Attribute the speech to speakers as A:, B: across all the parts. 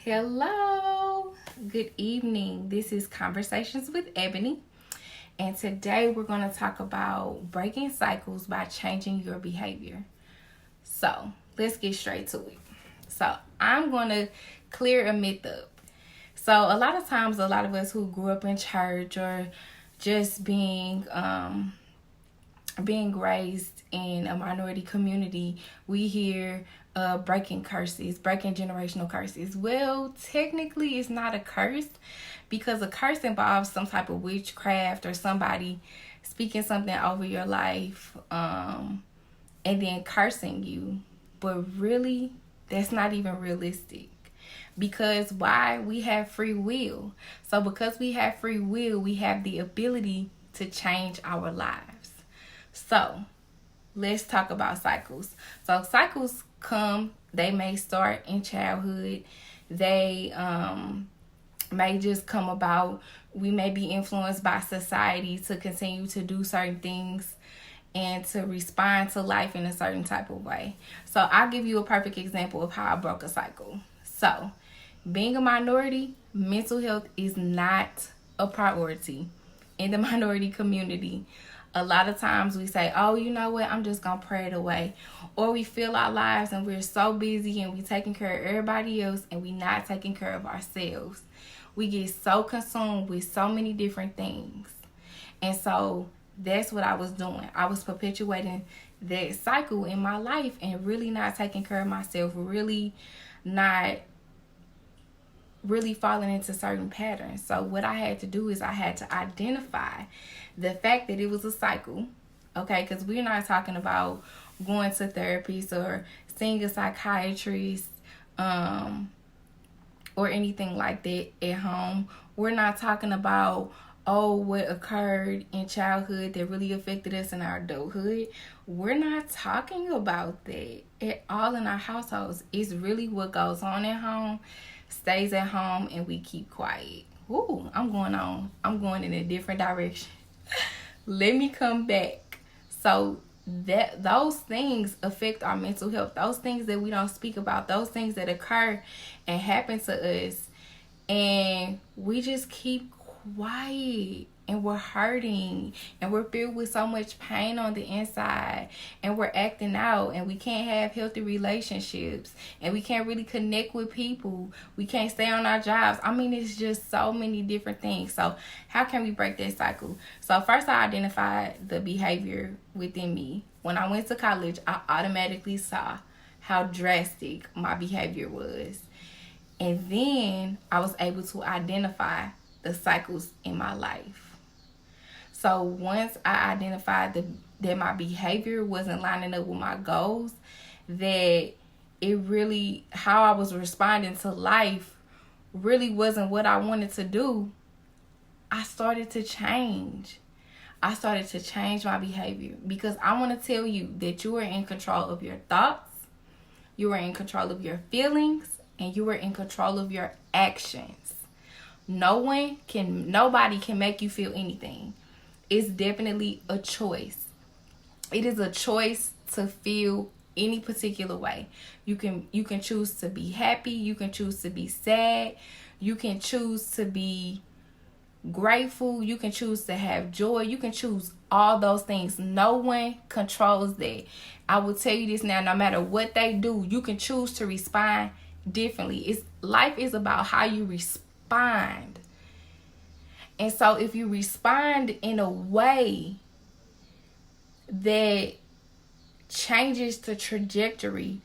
A: Hello, good evening. This is Conversations with Ebony, and today we're going to talk about breaking cycles by changing your behavior. So, let's get straight to it. So, I'm going to clear a myth up. So, a lot of times, a lot of us who grew up in church or just being raised in a minority community, we hear breaking curses, breaking generational curses. Well, technically, it's not a curse because a curse involves some type of witchcraft or somebody speaking something over your life and then cursing you. But really, that's not even realistic. Because why? We have free will. So because we have free will, we have the ability to change our lives. So, let's talk about cycles. So, cycles they may start in childhood. They may just come about. We may be influenced by society to continue to do certain things and to respond to life in a certain type of way. So, I'll give you a perfect example of how I broke a cycle. So, being a minority, mental health is not a priority in the minority community. A lot of times we say, oh, you know what, I'm just going to pray it away. Or we fill our lives and we're so busy and we taking care of everybody else and we not taking care of ourselves. We get so consumed with so many different things. And so that's what I was doing. I was perpetuating that cycle in my life and really not taking care of myself, really falling into certain patterns. So what I had to do is I had to identify the fact that it was a cycle, okay? Because we're not talking about going to therapists or seeing a psychiatrist or anything like that at home. We're not talking about, what occurred in childhood that really affected us in our adulthood. We're not talking about that at all in our households. It's really what goes on at home stays at home and we keep quiet. Ooh, I'm going in a different direction. Let me come back. So that those things affect our mental health. Those things that we don't speak about, those things that occur and happen to us, and we just keep quiet and we're hurting and we're filled with so much pain on the inside and we're acting out and we can't have healthy relationships and we can't really connect with people. We can't stay on our jobs. I mean, it's just so many different things. So how can we break that cycle? So first I identified the behavior within me. When I went to college, I automatically saw how drastic my behavior was. And then I was able to identify the cycles in my life. So once I identified that my behavior wasn't lining up with my goals, that how I was responding to life really wasn't what I wanted to do, I started to change. I started to change my behavior because I want to tell you that you are in control of your thoughts, you are in control of your feelings, and you are in control of your actions. Nobody can make you feel anything. It's definitely a choice. It is a choice to feel any particular way. You can choose to be happy, you can choose to be sad, you can choose to be grateful, you can choose to have joy, you can choose all those things. No one controls that. I will tell you this now, no matter what they do, you can choose to respond differently. Life is about how you respond. And so if you respond in a way that changes the trajectory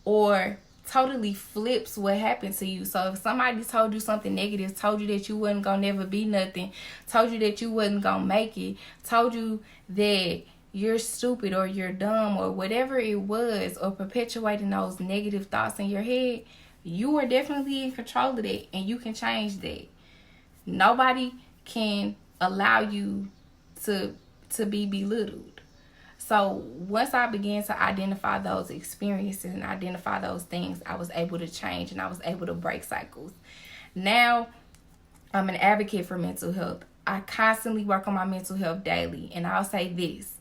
A: or totally flips what happened to you. So if somebody told you something negative, told you that you wasn't gonna never be nothing, told you that you wasn't gonna make it, told you that you're stupid or you're dumb or whatever it was, or perpetuating those negative thoughts in your head, you are definitely in control of that and you can change that. Nobody can allow you to be belittled. So once I began to identify those experiences and identify those things, I was able to change and I was able to break cycles. Now, I'm an advocate for mental health. I constantly work on my mental health daily. And I'll say this,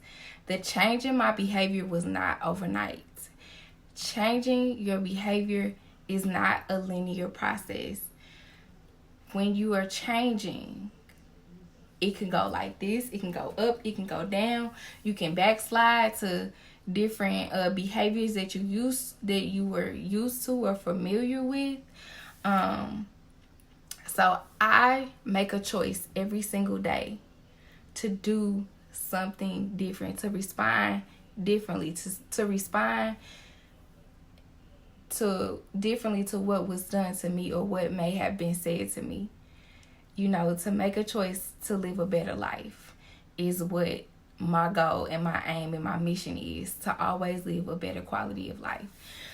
A: the change in my behavior was not overnight. Changing your behavior is not a linear process. When you are changing, it can go like this, it can go up, it can go down. You can backslide to different behaviors that you were used to or familiar with. So I make a choice every single day to do something different, to respond differently, to respond to differently to what was done to me or what may have been said to me. You know, to make a choice to live a better life is what my goal and my aim and my mission is, to always live a better quality of life.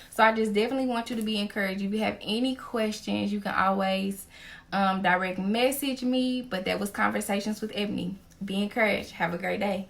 A: So I just definitely want you to be encouraged. If you have any questions, you can always direct message me. But that was Conversations with Ebony. Be encouraged. Have a great day.